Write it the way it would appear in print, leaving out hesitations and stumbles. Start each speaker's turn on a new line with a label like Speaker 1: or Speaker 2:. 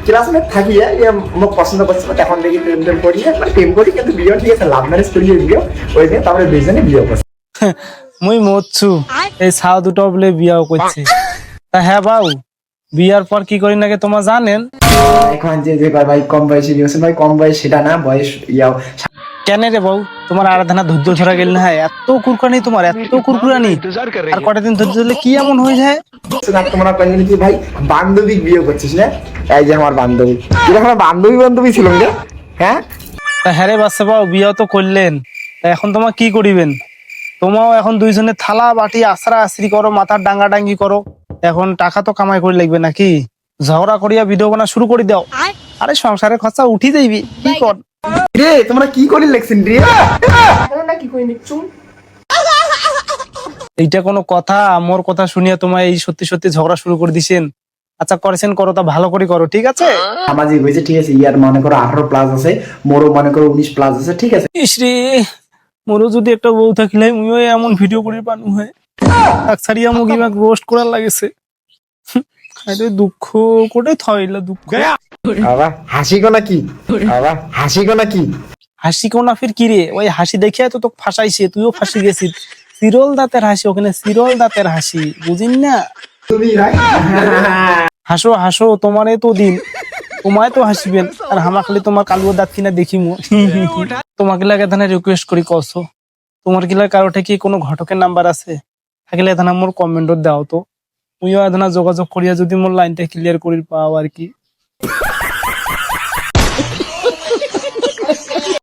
Speaker 1: Classmate থাকি মোক পছন্দ করছিল তখন দেখি প্রেম টেম করি মানে প্রেম করি কিন্তু বিয়ে ঠিক আছে লাভ ম্যারেজ করিয়ে বিয়ে ওই দিন তারপরে দুইজনে বিয়ে করছে।
Speaker 2: মুই মরছু এই ছাও দুটো বলে বিয়াও করছে। তা হ্যাঁ বাউ বিয়ার পর কি করি নাকি তোমার জানেন?
Speaker 1: এখন যে যে ভাই কম বয়সী বিয়ে হচ্ছে ভাই কম বয়স সেটা না বয়স ইয়াও
Speaker 2: কেন রে বউ তোমার আরাধনা ধৈর্য ধরা গেল না? এত কুরকুরানি তোমার, এত কুরকুরানি, আর কটা দিন ধৈর্য ধরলে কি এমন হয়ে যায়?
Speaker 1: তোমরা কয়েকদিন কি ভাই বান্ধবী বিয়ে করছিস না? এই যে আমার বান্ধবী এটা আমার বান্ধবী ছিল রে। হ্যাঁ
Speaker 2: তা হ্যাঁ রে বাচ্চা বাউ বিয়াও তো করলেন, তা এখন তোমার কি করিবেন? তোমাও এখন দুইজনে থালা বাটি আছরা আছরি করো, মাথার ডাঙ্গা ডাঙ্গি করো, এখন টাকা তো কামাই করে লাগবে নাকি? ঝগড়া করিয়া ভিডিও বানা শুরু করে দাও, আরে সংসারের খরচা উঠি যাইবি কি কর।
Speaker 1: রে তোমরা কি করে লেখছেন রে?
Speaker 3: কি করে নিচ্ছুম?
Speaker 2: এইটা কোনো কথা? মোর কথা শুনিয়া তোমায় এই সত্যি সত্যি ঝগড়া শুরু করে দিছেন? আচ্ছা করেছেন, করো, তা ভালো করে করো, ঠিক আছে?
Speaker 1: সামাজিক হয়েছে ঠিক আছে, ইয়ার মনে করো 18+ আছে, মোরও মনে করো 19+ আছে, ঠিক আছে।
Speaker 2: ইসরে মোরও যদি একটা বউ থাকিলে মুইও এমন ভিডিও করে পানু হয়, আকসারিয়া মুগি মাক রোস্ট করার লাগেছে। আরে দুঃখ কোটে থইলা দুঃখ।
Speaker 1: বাবা হাসিগো নাকি? বাবা হাসিগো নাকি?
Speaker 2: হাসি কোনা ফির কি রে? ওই হাসি দেখিয়া তো তোকে ফাঁসাইছে, তুইও ফাঁসি গেছিস। সিরল দাঁতের হাসি, ওখানে সিরল দাঁতের হাসি, বুঝিন না?
Speaker 1: তুমি ভাই
Speaker 2: হাসো হাসো, তোমারে তো দিন, তোমায় তো হাসিবেন, আর হামা খালি তোমার কালুয়া দাঁত কিনা দেখিম। তোমাকে লাগে এখানে রিকোয়েস্ট করি কসো, তোমার কি লাগে কারো থেকে কোনো ঘটকের নাম্বার আছে? থাকলে এখানে মোর কমেন্টও দাও তো, মুইও এখানে যোগাযোগ করিয়া যদি মোর লাইনটা ক্লিয়ার করি পাও আর কি।